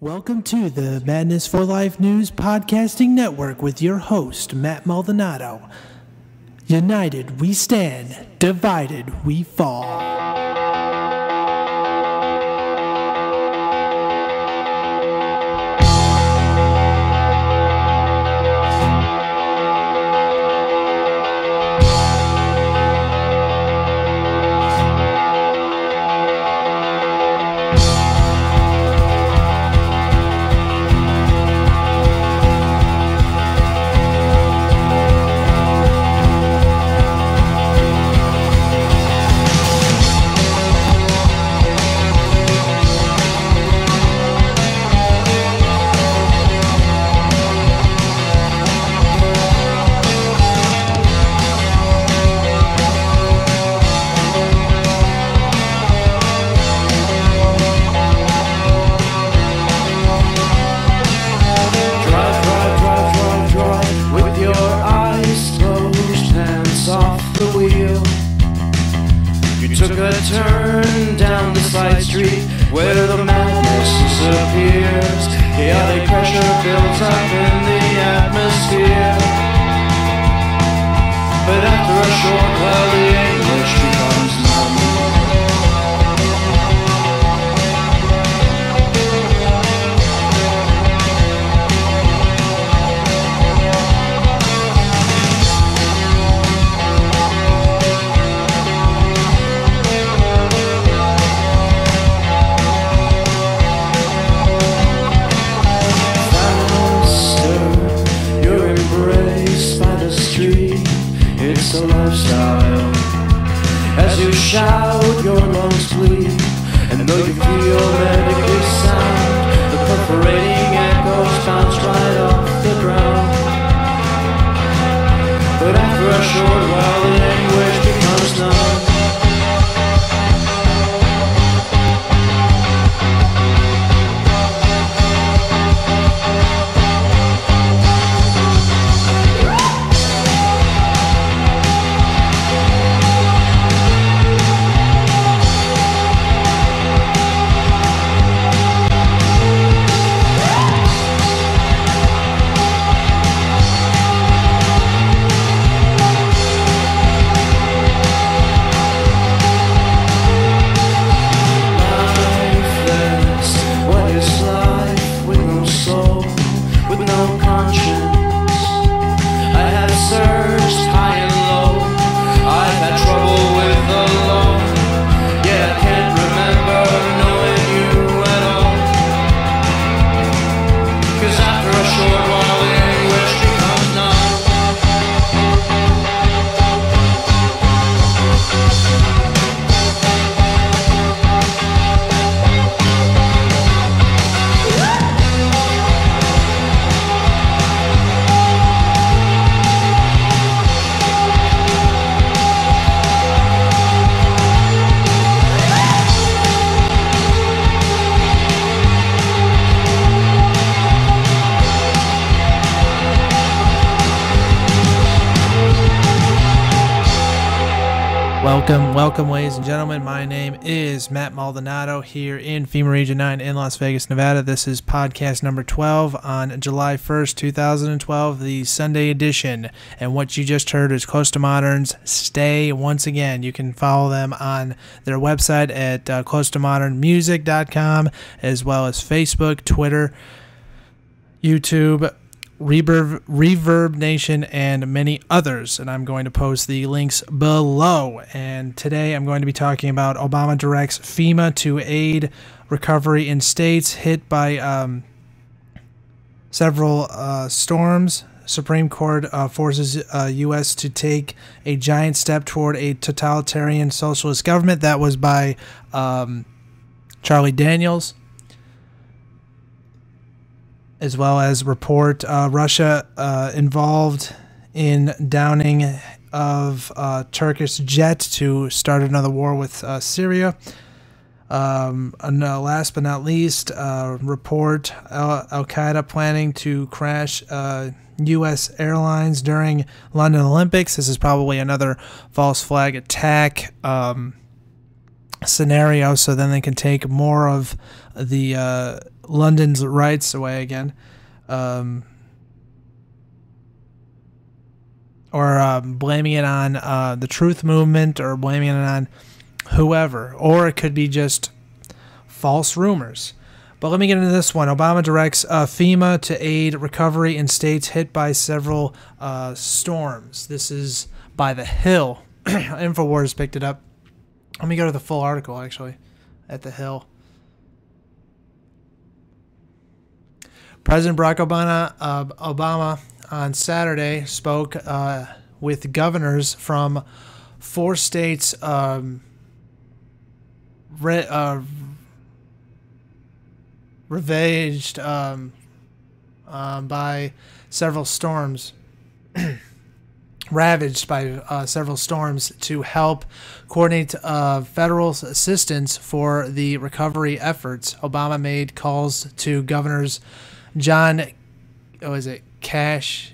Welcome to the Madness4life News Podcasting Network with your host, Matt Maldonado. United we stand, divided we fall. Turn down the side street where the madness disappears. Chaotic pressure builds up in the atmosphere. But after a short while the English becomes numb. It's a lifestyle. As you shout, your lungs bleed, and though you feel medically sound, the perforating echoes bounce right off the ground. But after a short while, the anguish becomes numb. Welcome, ladies and gentlemen. My name is Matt Maldonado here in FEMA Region 9 in Las Vegas, Nevada. This is podcast number 12 on July 1st, 2012, the Sunday edition. And what you just heard is Close to Modern's Stay Once Again. You can follow them on their website at closetomodernmusic.com, as well as Facebook, Twitter, YouTube, Reverb Nation, and many others, and I'm going to post the links below. And today I'm going to be talking about Obama directs FEMA to aid recovery in states hit by several storms. Supreme Court forces U.S. to take a giant step toward a totalitarian socialist government. That was by Charlie Daniels. As well as report Russia involved in downing of Turkish jet to start another war with Syria. And last but not least, report Al-qaida planning to crash U.S. airlines during London Olympics. This is probably another false flag attack scenario, so then they can take more of the London's rights away again. Or blaming it on the truth movement, or blaming it on whoever. Or it could be just false rumors. But let me get into this one. Obama directs FEMA to aid recovery in states hit by several storms. This is by The Hill. InfoWars picked it up. Let me go to the full article, actually, at The Hill. President Barack Obama on Saturday spoke with governors from 4 states ravaged by several storms. Ravaged by several storms, to help coordinate federal assistance for the recovery efforts. Obama made calls to governors John, Kasich,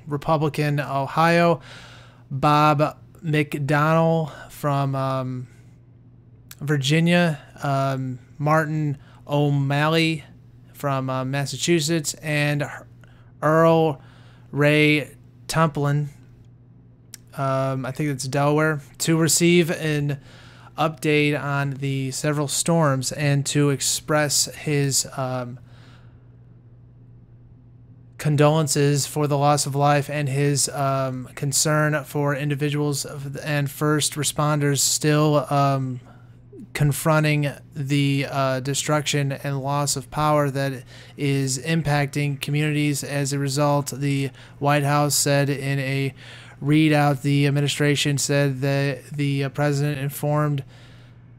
Republican, Ohio, Bob McDonnell from Virginia, Martin O'Malley from Massachusetts, and Earl Ray Templin, I think it's Delaware, to receive an update on the several storms and to express his condolences for the loss of life and his concern for individuals and first responders still confronting the destruction and loss of power that is impacting communities. As a result, the White House said in a readout, the administration said that the president informed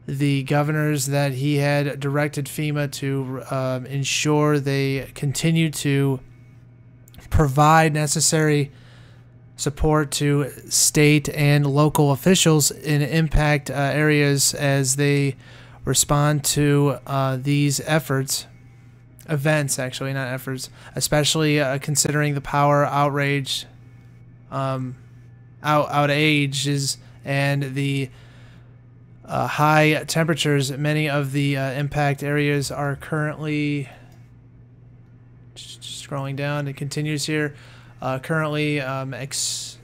the governors that he had directed FEMA to ensure they continue to provide necessary support to state and local officials in impact areas as they respond to these events, actually, not efforts, especially considering the power outages and the high temperatures. Many of the impact areas are currently, scrolling down, it continues here, currently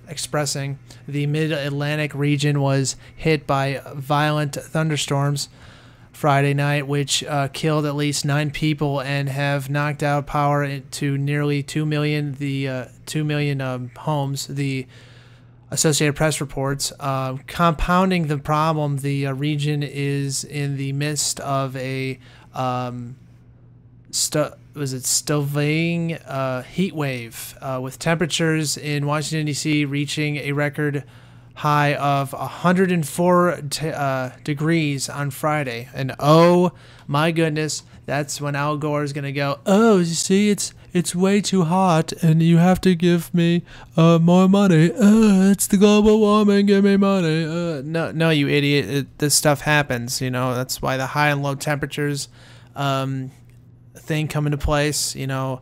expressing the mid-Atlantic region was hit by violent thunderstorms Friday night, which killed at least 9 people and have knocked out power to nearly 2 million homes. The Associated Press reports, compounding the problem, the region is in the midst of a stoving heat wave, with temperatures in Washington, D.C. reaching a record high of 104 degrees on Friday. And oh my goodness, that's when Al Gore is going to go, oh, you see, it's way too hot and you have to give me more money. It's the global warming, give me money. No, you idiot. This stuff happens, you know. That's why the high and low temperatures thing come into place, you know,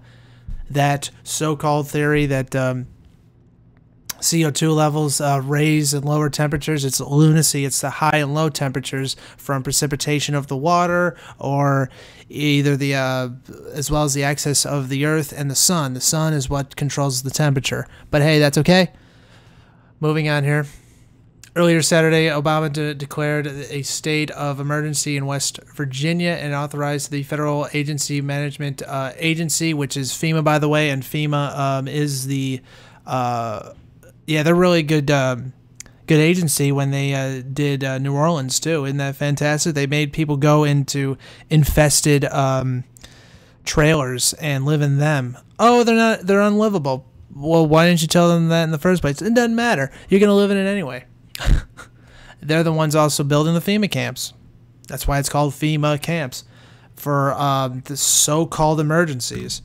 that so-called theory that CO2 levels raise in lower temperatures. It's lunacy. It's the high and low temperatures from precipitation of the water, or either the as well as the excess of the earth and the sun. The sun is what controls the temperature. But hey, that's okay. Moving on here. Earlier Saturday, Obama declared a state of emergency in West Virginia and authorized the Federal Agency Management Agency, which is FEMA, by the way, and FEMA is the they're really good agency. When they did New Orleans too, isn't that fantastic? They made people go into infested trailers and live in them. Oh, they're unlivable. Well, why didn't you tell them that in the first place? It doesn't matter. You're gonna live in it anyway. They're the ones also building the FEMA camps. That's why it's called FEMA camps, for the so-called emergencies.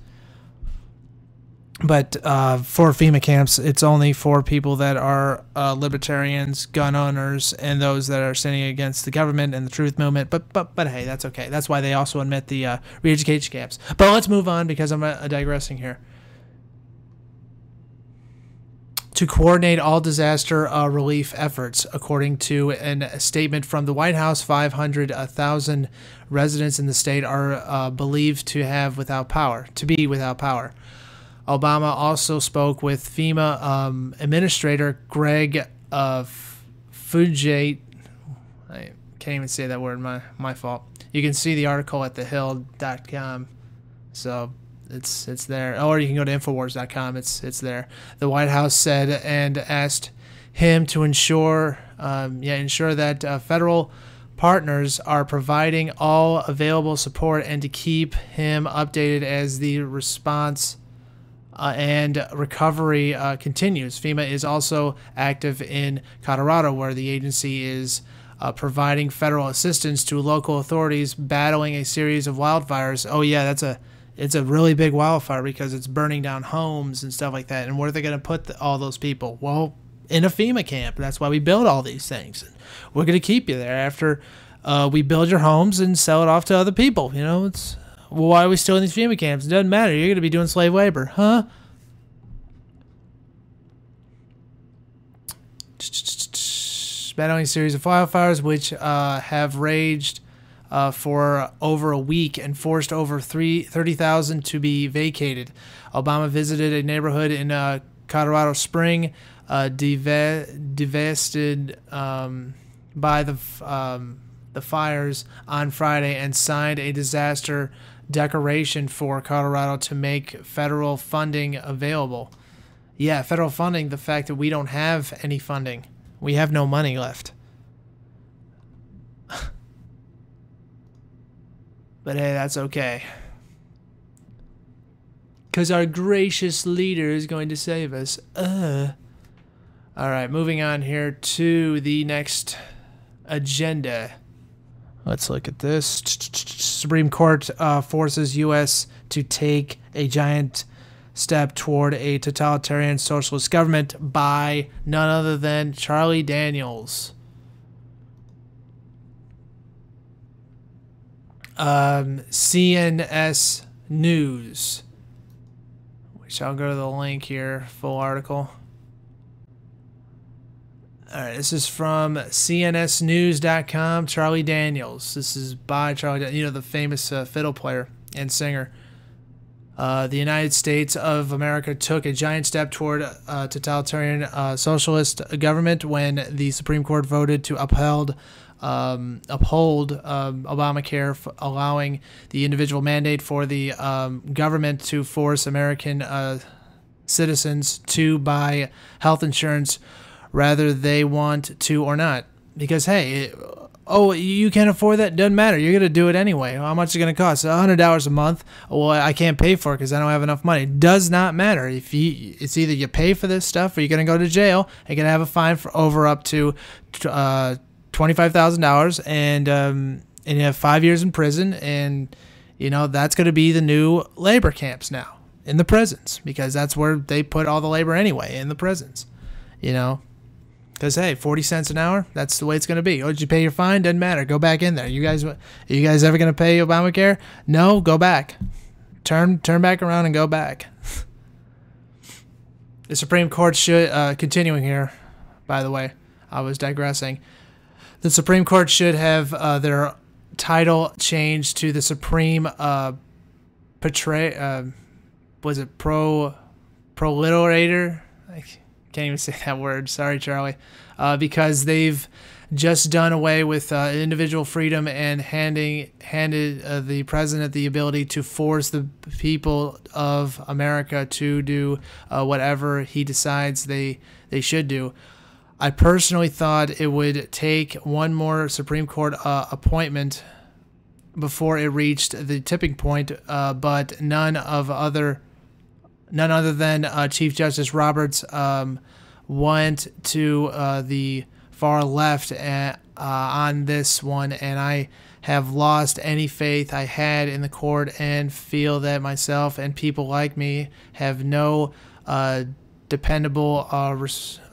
But for FEMA camps, it's only for people that are libertarians, gun owners, and those that are standing against the government and the truth movement. But hey, that's okay. That's why they also admit the re-education camps. But let's move on because I'm digressing here. to coordinate all disaster relief efforts. According to a statement from the White House, 500,000 residents in the state are believed to be without power. Obama also spoke with FEMA Administrator Greg Fugate. I can't even say that word. My fault. You can see the article at thehill.com. So it's there, or you can go to Infowars.com. It's there. The White House said and asked him to ensure that federal partners are providing all available support and to keep him updated as the response and recovery continues. FEMA is also active in Colorado, where the agency is providing federal assistance to local authorities battling a series of wildfires. Oh yeah, it's a really big wildfire because it's burning down homes and stuff like that. And where are they going to put all those people? Well, in a FEMA camp. That's why we build all these things. And we're going to keep you there after we build your homes and sell it off to other people. You know, it's, well, why are we still in these FEMA camps? It doesn't matter. You're going to be doing slave labor, huh? Battling a series of wildfires which have raged for over a week and forced over 30,000 to be vacated. Obama visited a neighborhood in Colorado Spring, devastated by the fires on Friday, and signed a disaster declaration for Colorado to make federal funding available. Yeah, federal funding, the fact that we don't have any funding. We have no money left. But hey, that's okay. Because our gracious leader is going to save us. Alright, moving on here to the next agenda. Let's look at this. Supreme Court forces U.S. to take a giant step toward a totalitarian socialist government by none other than Charlie Daniels. CNS News, which I'll go to the link here, full article. Alright, this is from cnsnews.com, Charlie Daniels. This is by Charlie, you know, the famous fiddle player and singer. The United States of America took a giant step toward a totalitarian socialist government when the Supreme Court voted to uphold Obamacare, allowing the individual mandate for the government to force American citizens to buy health insurance whether they want to or not. Because, hey, you can't afford that? Doesn't matter. You're going to do it anyway. How much is it going to cost? $100 a month. Well, I can't pay for it because I don't have enough money. Does not matter. It's either you pay for this stuff or you're going to go to jail and going to have a fine for over up to $25,000 and you have 5 years in prison, and you know that's going to be the new labor camps now in the prisons, because that's where they put all the labor anyway, in the prisons, you know. Because, hey, 40 cents an hour, that's the way it's going to be. Oh, did you pay your fine? Doesn't matter. Go back in there. Are you guys ever going to pay Obamacare? No, go back. Turn back around and go back. The Supreme Court should, continuing here, by the way, I was digressing. The Supreme Court should have their title changed to the Supreme Proliterator? I can't even say that word. Sorry, Charlie. Because they've just done away with individual freedom and handed the president the ability to force the people of America to do whatever he decides they should do. I personally thought it would take one more Supreme Court appointment before it reached the tipping point, but none other than Chief Justice Roberts went to the far left on this one, and I have lost any faith I had in the court and feel that myself and people like me have no dependable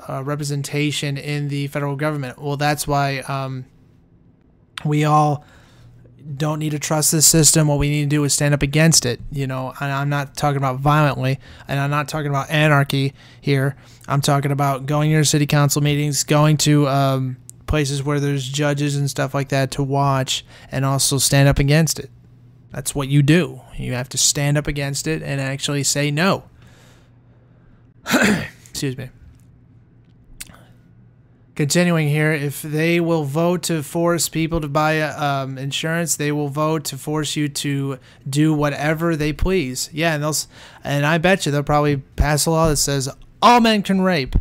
representation in the federal government. Well, that's why we all don't need to trust this system. What we need to do is stand up against it, you know. And I'm not talking about violently, and I'm not talking about anarchy here. I'm talking about going to your city council meetings, going to places where there's judges and stuff like that to watch, and also stand up against it. That's what you do. You have to stand up against it and actually say no. Excuse me. Continuing here, if they will vote to force people to buy insurance, they will vote to force you to do whatever they please. Yeah, and I bet you they'll probably pass a law that says all men can rape.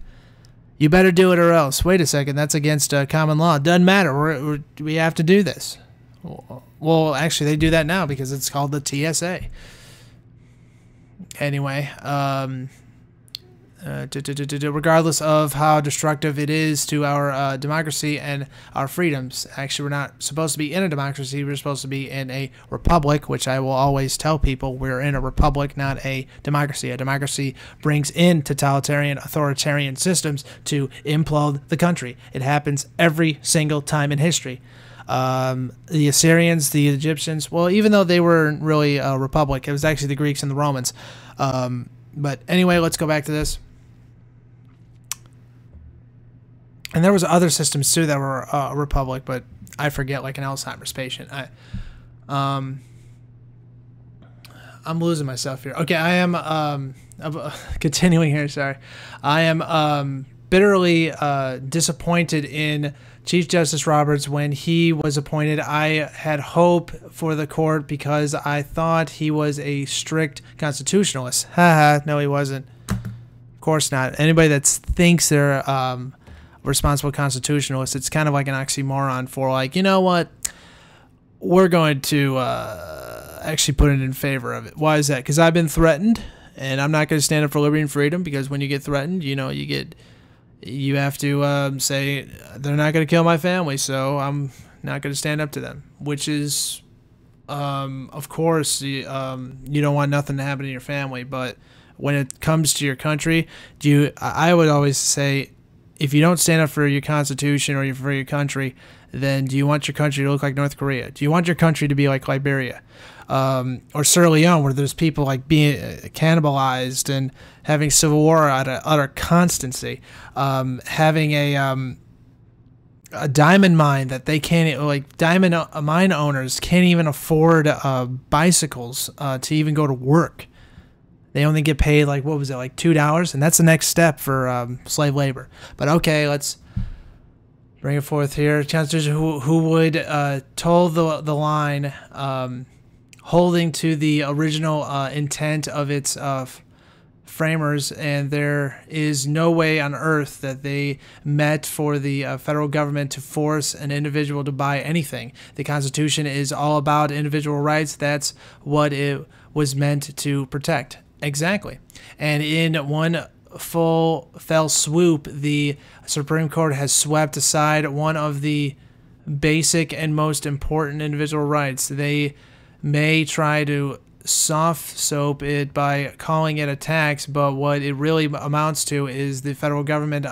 You better do it or else. Wait a second, that's against common law. It doesn't matter. We have to do this. Well, actually, they do that now because it's called the TSA. Anyway, regardless of how destructive it is to our democracy and our freedoms. Actually, we're not supposed to be in a democracy. We're supposed to be in a republic, which I will always tell people we're in a republic, not a democracy. A democracy brings in totalitarian, authoritarian systems to implode the country. It happens every single time in history. The Assyrians, the Egyptians, well, even though they weren't really a republic, it was actually the Greeks and the Romans. But anyway, let's go back to this. And there was other systems too that were a republic, but I forget, like an Alzheimer's patient. I'm losing myself here. Okay, I am continuing here. Sorry, I am bitterly disappointed in Chief Justice Roberts when he was appointed. I had hope for the court because I thought he was a strict constitutionalist. Haha, no, he wasn't. Of course not. Anybody that thinks they're responsible constitutionalists, it's kind of like an oxymoron for, like, you know what, we're going to actually put it in favor of it. Why is that? Because I've been threatened, and I'm not going to stand up for liberty and freedom, because when you get threatened, you know, you have to say they're not going to kill my family, so I'm not going to stand up to them, which is, of course, you don't want nothing to happen to your family, but when it comes to your country, I would always say, if you don't stand up for your constitution or for your country, then do you want your country to look like North Korea? Do you want your country to be like Liberia? Or Sierra Leone, where there's people like being cannibalized and having civil war at an utter constancy, having a diamond mine that they can't, like, diamond mine owners can't even afford bicycles to even go to work. They only get paid, like, what was it, like $2? And that's the next step for slave labor. But okay, let's bring it forth here. Constitution, who would toe the line, holding to the original intent of its framers, and there is no way on earth that they met for the federal government to force an individual to buy anything. The Constitution is all about individual rights. That's what it was meant to protect. Exactly. And in one fell swoop, the Supreme Court has swept aside one of the basic and most important individual rights. They may try to soft soap it by calling it a tax, but what it really amounts to is the federal government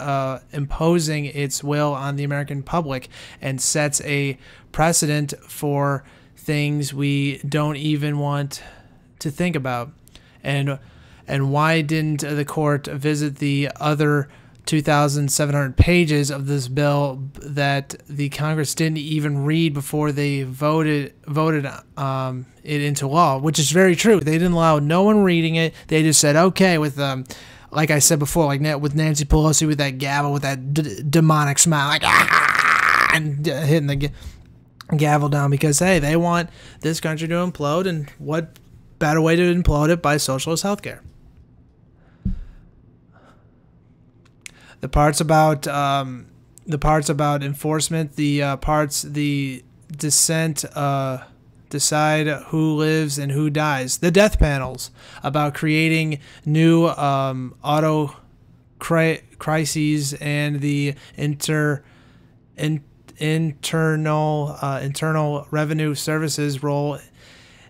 imposing its will on the American public, and sets a precedent for things we don't even want to think about. And why didn't the court visit the other 2,700 pages of this bill that the Congress didn't even read before they voted it into law? Which is very true. They didn't allow no one reading it. They just said, okay, with like I said before, like with Nancy Pelosi with that gavel, with that demonic smile, like and hitting the gavel down, because hey, they want this country to implode, and what better way to implode it by socialist healthcare? The parts about enforcement, the dissent decide who lives and who dies. The death panels about creating new auto crises, and the internal revenue services role.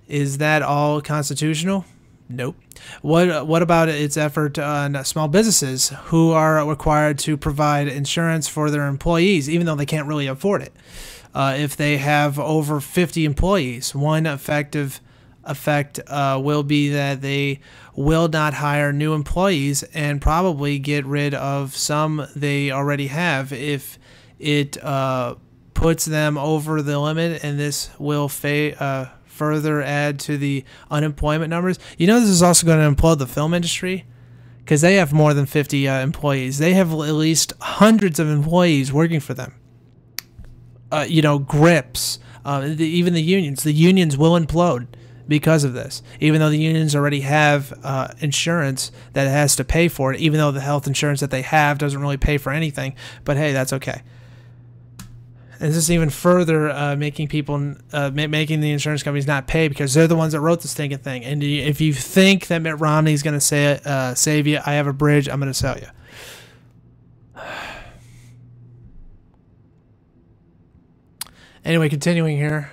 Is that all constitutional? Nope. What about its effort on small businesses who are required to provide insurance for their employees, even though they can't really afford it? if they have over 50 employees. One effect will be that they will not hire new employees and probably get rid of some they already have if it puts them over the limit, and this will further add to the unemployment numbers. You know, this is also going to implode the film industry because they have more than 50 employees. They have at least hundreds of employees working for them. You know, grips, even the unions. The unions will implode because of this, even though the unions already have insurance that has to pay for it, even though the health insurance that they have doesn't really pay for anything. But hey, that's okay. And this is even further making people, making the insurance companies not pay because they're the ones that wrote this stinking thing. And if you think that Mitt Romney is going to save you, I have a bridge, I'm going to sell you. Anyway, continuing here.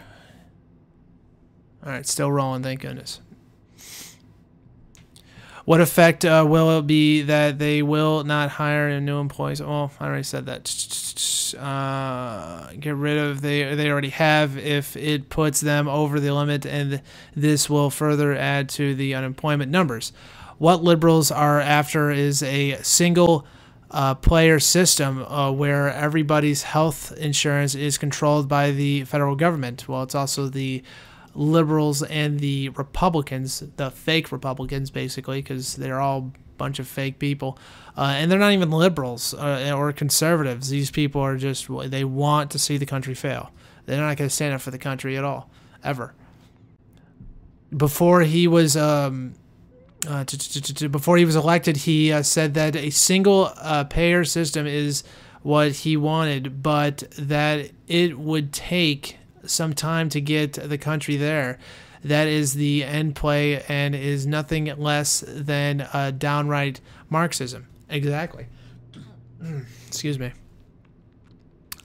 All right, still rolling, thank goodness. What effect will it be that they will not hire new employees? Well, I already said that. Get rid of they already have if it puts them over the limit, and this will further add to the unemployment numbers. What liberals are after is a single player system where everybody's health insurance is controlled by the federal government. Well, it's also the liberals and the Republicans, the fake Republicans, basically, because they're all a bunch of fake people, and they're not even liberals or conservatives. These people are just, they want to see the country fail. They're not going to stand up for the country at all, ever. Before he was elected, he said that a single payer system is what he wanted, but that it would take some time to get the country there. That is the end play and is nothing less than downright Marxism. Exactly. Excuse me.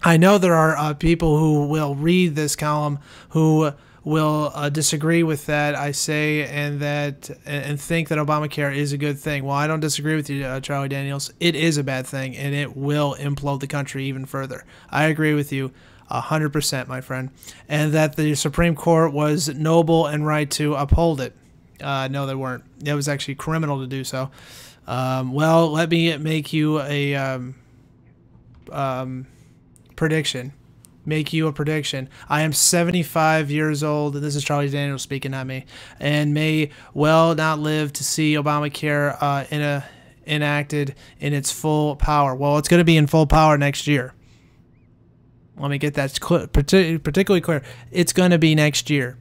I know there are people who will read this column who will disagree with that I say and think that Obamacare is a good thing. Well, I don't disagree with you, Charlie Daniels. It is a bad thing, and it will implode the country even further. I agree with you 100%, my friend, and that the Supreme Court was noble and right to uphold it. No, they weren't. It was actually criminal to do so. Well, let me make you a prediction. Make you a prediction. I am 75 years old, and this is Charlie Daniels speaking, not me, and may well not live to see Obamacare enacted in its full power. Well, it's going to be in full power next year. Let me get that particularly clear. It's going to be next year.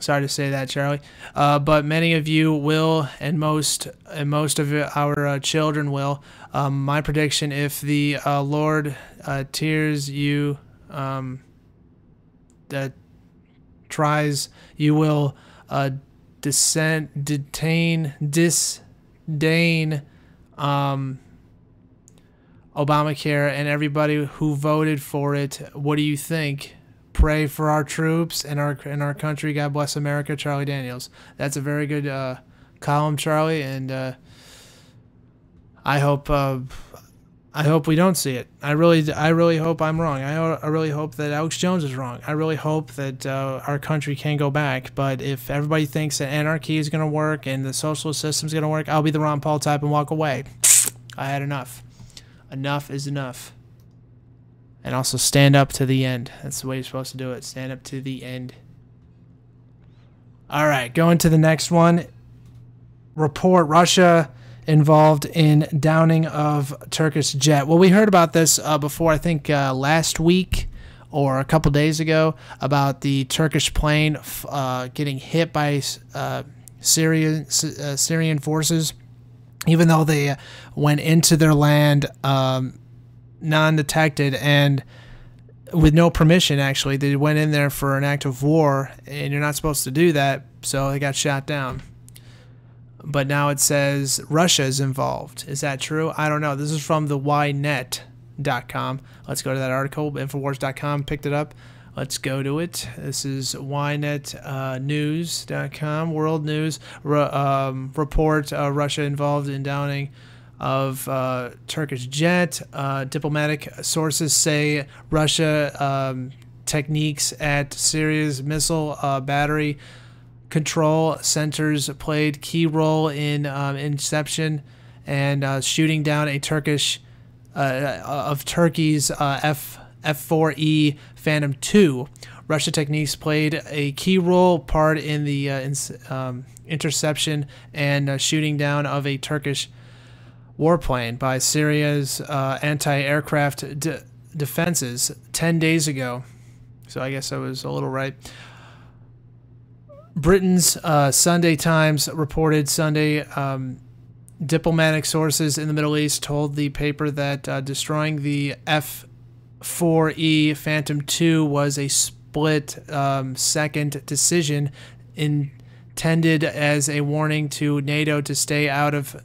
Sorry to say that, Charlie. But many of you will, and most of our children will. My prediction: if the Lord tears you, that tries, you will disdain. Obamacare and everybody who voted for it. What do you think? Pray for our troops and our country. God bless America. Charlie Daniels. That's a very good column, Charlie, and I hope we don't see it. I really hope I'm wrong. I really hope that Alex Jones is wrong. I really hope that our country can go back. But if everybody thinks that anarchy is going to work and the socialist system is going to work, I'll be the Ron Paul type and walk away. I had enough. Enough is enough. And also stand up to the end. That's the way you're supposed to do it. Stand up to the end. All right, going to the next one. Report: Russia involved in downing of Turkish jet. Well, we heard about this before, I think last week or a couple days ago, about the Turkish plane getting hit by Syrian forces. Even though they went into their land non-detected and with no permission, actually. They went in there for an act of war, and you're not supposed to do that, so they got shot down. But now it says Russia is involved. Is that true? I don't know. This is from the ynet.com. Let's go to that article. Infowars.com picked it up. Let's go to it. This is ynetnews.com. World News report: Russia involved in downing of Turkish jet. Diplomatic sources say Russia techniques at Syria's missile battery control centers played key role in inception and shooting down a Turkish of Turkey's F-4E Phantom II. Russia techniques played a key part in the interception and shooting down of a Turkish warplane by Syria's anti-aircraft defenses 10 days ago. So I guess I was a little right. Britain's Sunday Times reported Sunday diplomatic sources in the Middle East told the paper that destroying the F-4E Phantom II was a split-second decision intended as a warning to NATO to stay out of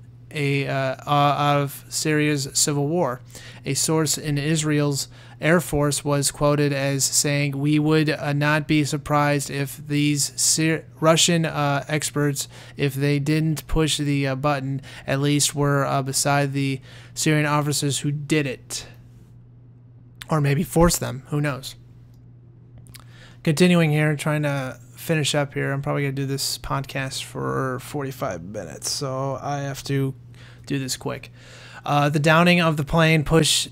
Syria's civil war. A source in Israel's Air Force was quoted as saying, "We would not be surprised if these Russian experts, if they didn't push the button, at least were beside the Syrian officers who did it." Or maybe force them. Who knows? Continuing here, trying to finish up here. I'm probably going to do this podcast for 45 minutes, so I have to do this quick. The downing of the plane pushed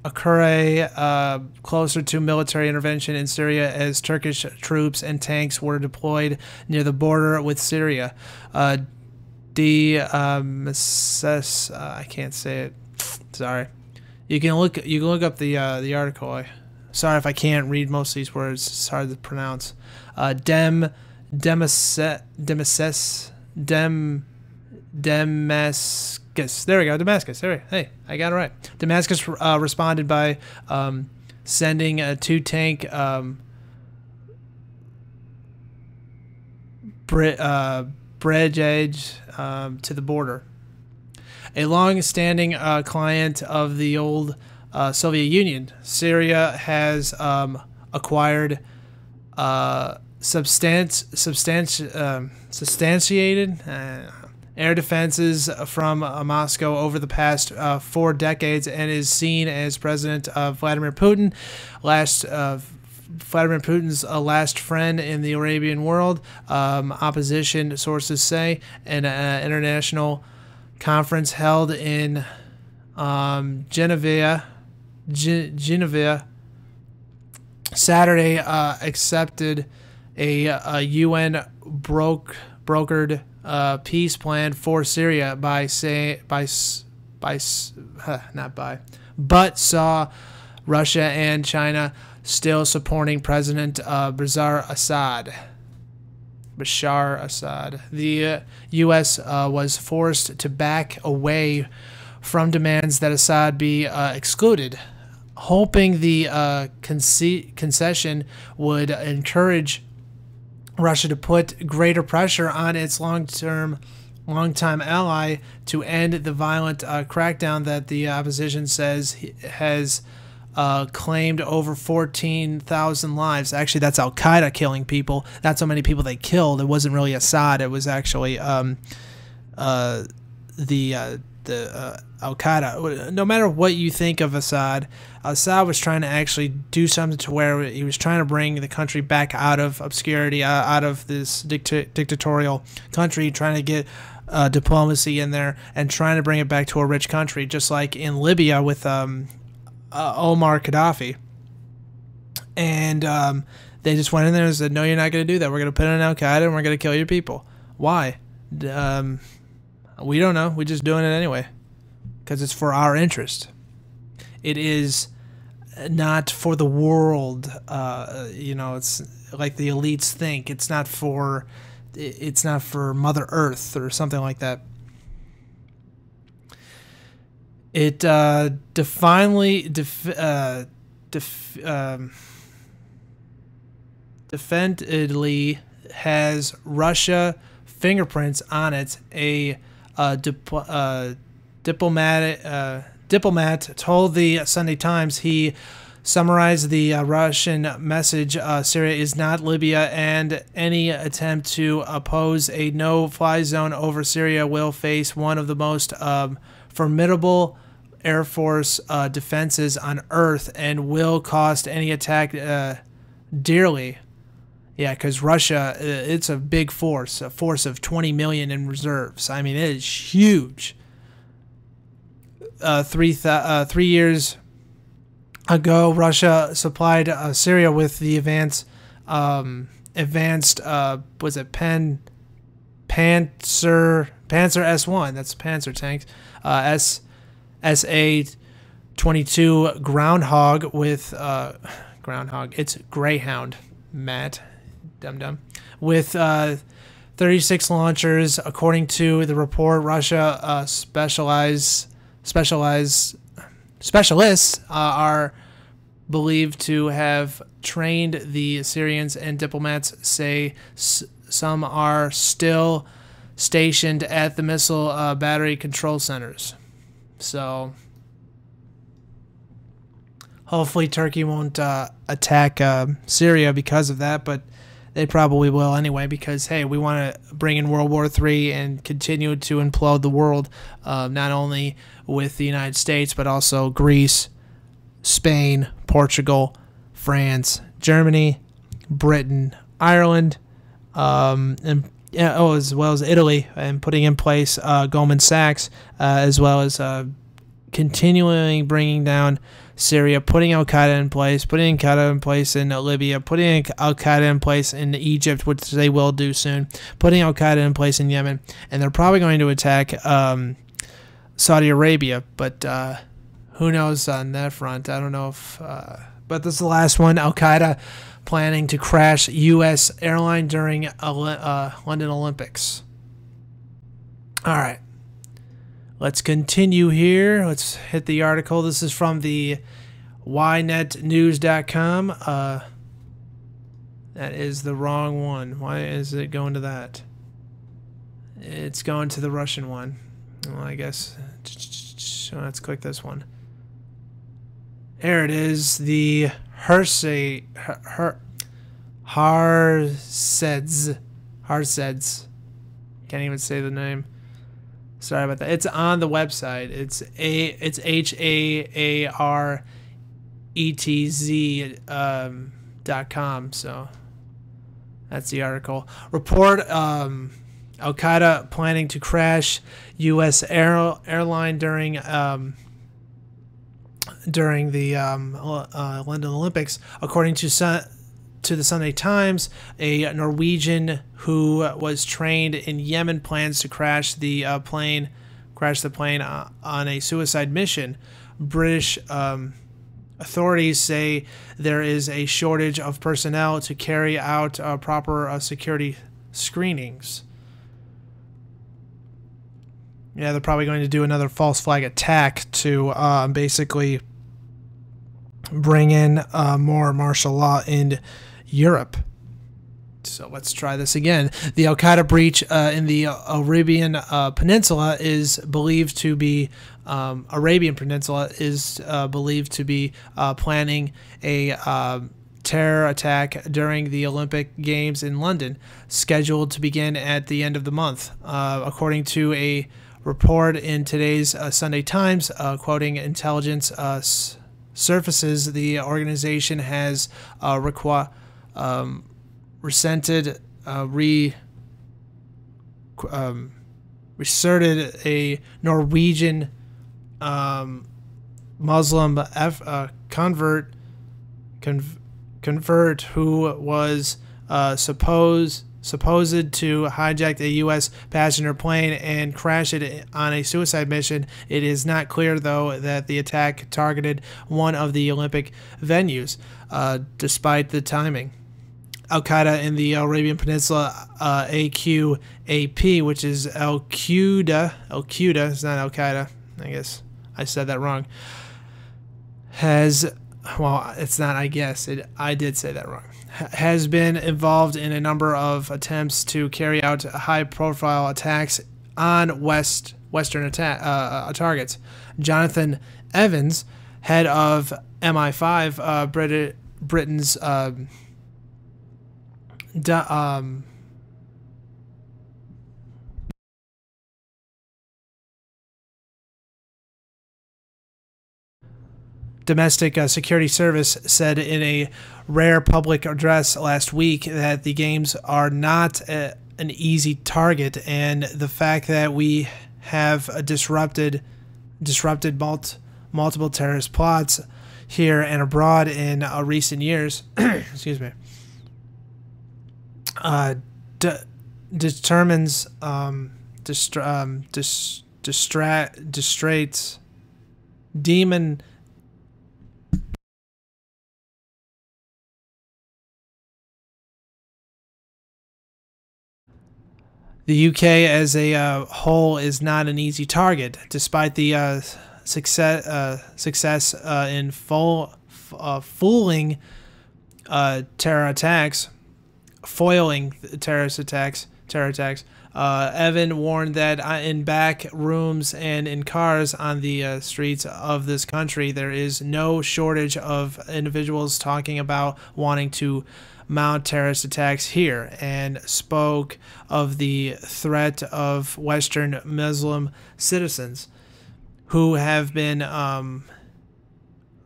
Ankara closer to military intervention in Syria as Turkish troops and tanks were deployed near the border with Syria. I can't say it. Sorry. You can look up the article. Sorry if I can't read most of these words. It's hard to pronounce. Damascus. There we go. Damascus. Hey, I got it right. Damascus responded by sending a 2-tank brigade to the border. A long-standing client of the old Soviet Union, Syria has acquired substantiated air defenses from Moscow over the past 4 decades and is seen as President Vladimir Putin's last friend in the Arabian world. Opposition sources say an international conference held in Geneva Saturday accepted a UN brokered peace plan for Syria but saw Russia and China still supporting President Bashar Assad. The U.S. was forced to back away from demands that Assad be excluded, hoping the concession would encourage Russia to put greater pressure on its longtime ally to end the violent crackdown that the opposition says has claimed over 14,000 lives. Actually, that's Al-Qaida killing people. That's how many people they killed. It wasn't really Assad. It was actually the Al-Qaida. No matter what you think of Assad was trying to actually do something to where he was trying to bring the country back out of obscurity, out of this dictatorial country, trying to get diplomacy in there and trying to bring it back to a rich country, just like in Libya with Omar Gaddafi. And they just went in there and said, no, you're not going to do that. We're going to put in Al-Qaeda and we're going to kill your people. Why? We don't know. We're just doing it anyway because it's for our interest. It is not for the world. It's like the elites think. It's not for Mother Earth or something like that. It defendedly has Russia fingerprints on it. A diplomat told the Sunday Times he summarized the Russian message: Syria is not Libya, and any attempt to oppose a no-fly zone over Syria will face one of the most formidable Air Force defenses on Earth and will cost any attack dearly. Yeah, because Russia, it's a big force, a force of 20 million in reserves. I mean, it is huge. 3 years ago, Russia supplied Syria with the advanced was it Panzer S1? That's Panzer tanks. SA-22 Groundhog with Groundhog. It's Greyhound, Matt. Dum-dum. With 36 launchers, according to the report. Russia specialists are believed to have trained the Syrians, and diplomats say some are still stationed at the missile battery control centers. So hopefully Turkey won't attack Syria because of that, but they probably will anyway, because, hey, we want to bring in World War III and continue to implode the world, not only with the United States, but also Greece, Spain, Portugal, France, Germany, Britain, Ireland, and as well as Italy, and putting in place Goldman Sachs, as well as continuing bringing down Syria, putting Al-Qaida in place, putting Al-Qaida in place in Libya, putting Al-Qaida in place in Egypt, which they will do soon, putting Al-Qaida in place in Yemen, and they're probably going to attack Saudi Arabia, but who knows on that front? I don't know if... but this is the last one. Al-Qaida planning to crash U.S. airline during London Olympics. All right. Let's continue here. Let's hit the article. This is from the ynetnews.com. That is the wrong one. Why is it going to that? It's going to the Russian one. Well, I guess. Let's click this one. There it is. The Harseds. Can't even say the name. Sorry about that. It's on the website. It's HAARETZ.com. So that's the article. Report: Al-Qaida planning to crash U.S. airline during the London Olympics, according to the Sunday Times. A Norwegian who was trained in Yemen plans to crash the plane on a suicide mission. British authorities say there is a shortage of personnel to carry out proper security screenings. Yeah, they're probably going to do another false flag attack to basically bring in more martial law in Europe. So let's try this again. The Al-Qaida breach in the Arabian Peninsula is believed to be planning a terror attack during the Olympic Games in London, scheduled to begin at the end of the month, according to a report in today's Sunday Times, quoting intelligence surfaces. The organization has resented resorted a Norwegian Muslim convert who was supposed to hijack a U.S. passenger plane and crash it on a suicide mission. It is not clear, though, that the attack targeted one of the Olympic venues, despite the timing. Al-Qaida in the Arabian Peninsula, AQAP, which is Al-Qaida, it's not Al-Qaida, I guess I said that wrong, it's not, I guess, I did say that wrong, has been involved in a number of attempts to carry out high-profile attacks on Western targets. Jonathan Evans head of MI5, Britain's domestic security service, said in a rare public address last week that the games are not an easy target, and the fact that we have disrupted multiple terrorist plots here and abroad in recent years excuse me, determines distrates demon. The UK as a whole is not an easy target, despite the success in foiling terror attacks. Evan warned that in back rooms and in cars on the streets of this country, there is no shortage of individuals talking about wanting to mount terrorist attacks here, and spoke of the threat of Western Muslim citizens who have been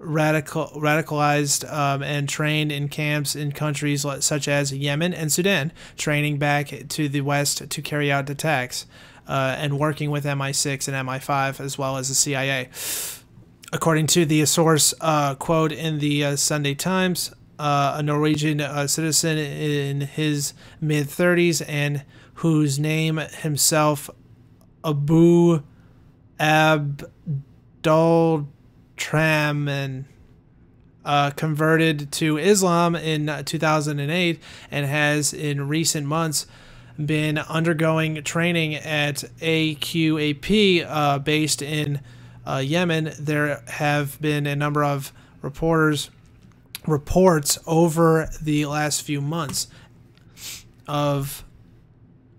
radicalized and trained in camps in countries such as Yemen and Sudan, training back to the West to carry out attacks, and working with MI6 and MI5 as well as the CIA. According to the source quote in the Sunday Times, a Norwegian citizen in his mid-30s and whose name himself Abu Abdultraman converted to Islam in 2008 and has in recent months been undergoing training at AQAP based in Yemen. There have been a number of reports over the last few months of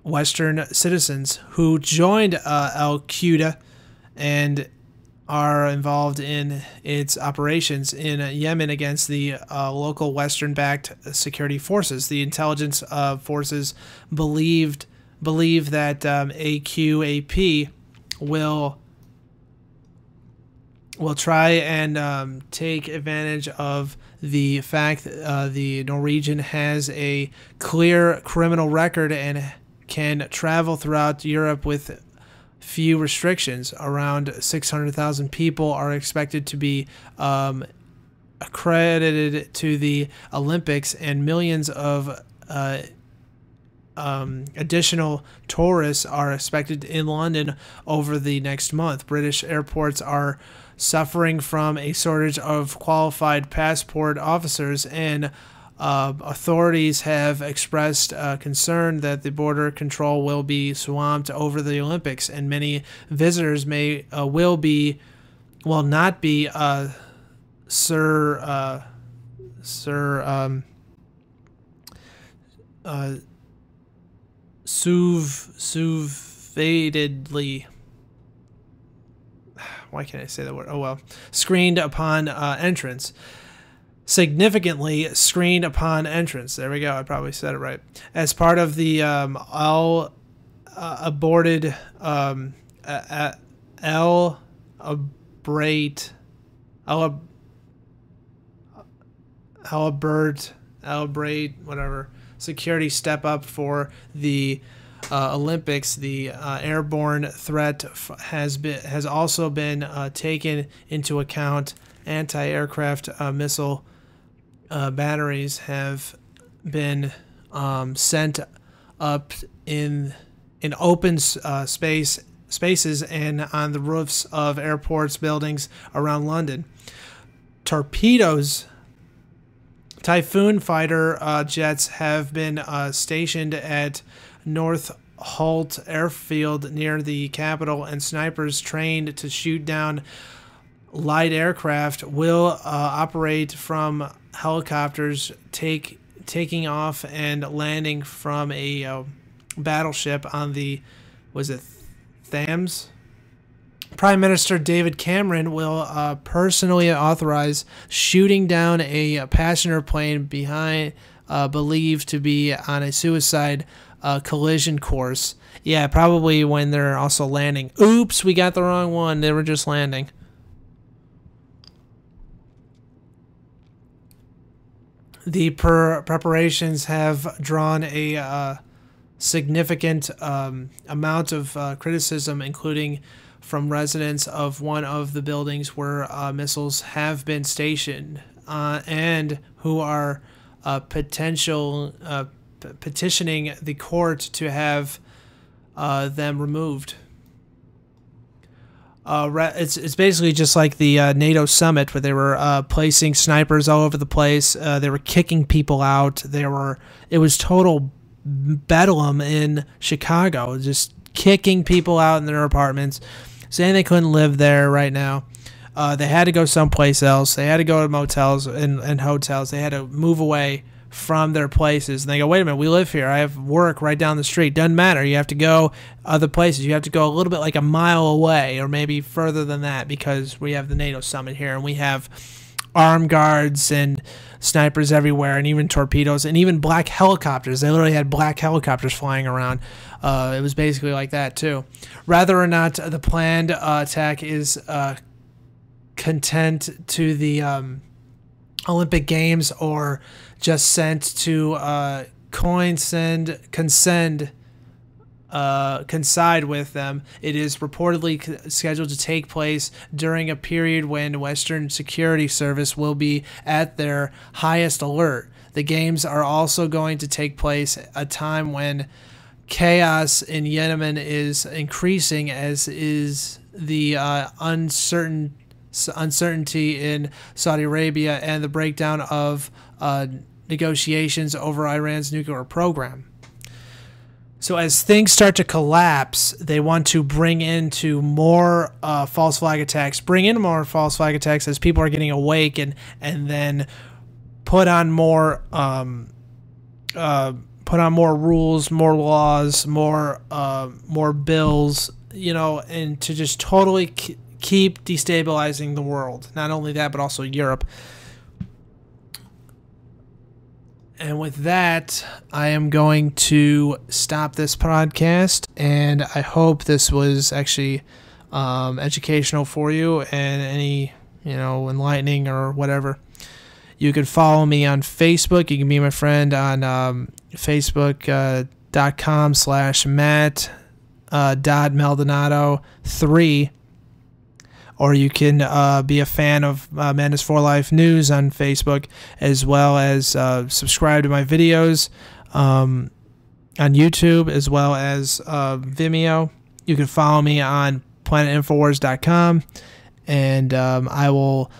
Western citizens who joined Al-qaida and are involved in its operations in Yemen against the local Western-backed security forces. The intelligence forces believe that AQAP will try and take advantage of the fact that the Norwegian has a clear criminal record and can travel throughout Europe with few restrictions. Around 600,000 people are expected to be accredited to the Olympics, and millions of additional tourists are expected in London over the next month. British airports are suffering from a shortage of qualified passport officers, and authorities have expressed concern that the border control will be swamped over the Olympics, and many visitors will not be why can't I say that word? Oh well. Screened upon entrance. Significantly screened upon entrance. There we go. I probably said it right. As part of the whatever security step up for the Olympics, the airborne threat has also been taken into account. Anti-aircraft missile batteries have been sent up in open spaces and on the roofs of airports buildings around London. Torpedoes. Typhoon fighter jets have been stationed at North Holt Airfield near the capital, and snipers trained to shoot down light aircraft will operate from helicopters taking off and landing from a battleship on the, was it Thames? Prime Minister David Cameron will personally authorize shooting down a passenger plane believed to be on a suicide collision course. Yeah, probably when they're also landing. Oops, we got the wrong one. They were just landing. The preparations have drawn a significant amount of criticism, including from residents of one of the buildings where missiles have been stationed, and who are petitioning the court to have them removed. It's basically just like the NATO summit, where they were placing snipers all over the place. They were kicking people out. It was total bedlam in Chicago, just kicking people out in their apartments, saying they couldn't live there right now. They had to go someplace else. They had to go to motels and hotels. They had to move away from their places. And they go, wait a minute, we live here. I have work right down the street. Doesn't matter. You have to go other places. You have to go a little bit like a mile away, or maybe further than that, because we have the NATO summit here, and we have armed guards and snipers everywhere, and even torpedoes, and even black helicopters. They literally had black helicopters flying around. It was basically like that too. Whether or not the planned attack is content to the Olympic Games, or just sent to coincide with them, it is reportedly scheduled to take place during a period when Western security service will be at their highest alert. The games are also going to take place at a time when chaos in Yemen is increasing, as is the uncertainty in Saudi Arabia and the breakdown of negotiations over Iran's nuclear program. So as things start to collapse, they want to bring into more false flag attacks, as people are getting awake, and then put on more rules, more laws, more bills, and to just totally keep destabilizing the world. Not only that, but also Europe. And with that, I am going to stop this podcast, and I hope this was actually educational for you, and any, enlightening or whatever. You can follow me on Facebook. You can be my friend on facebook.com/Matt.Maldonado3. Or you can be a fan of Madness4life News on Facebook, as well as subscribe to my videos on YouTube, as well as Vimeo. You can follow me on planetinfowars.com, and I will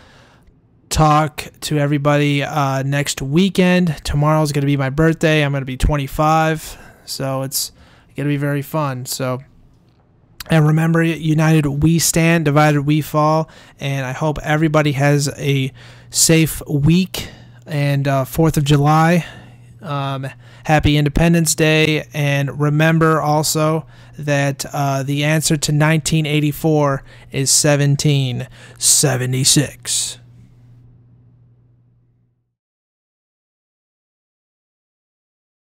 talk to everybody next weekend. Tomorrow's going to be my birthday. I'm going to be 25, so it's going to be very fun. And remember, united we stand, divided we fall. And I hope everybody has a safe week and 4th of July. Happy Independence Day. And remember also that the answer to 1984 is 1776.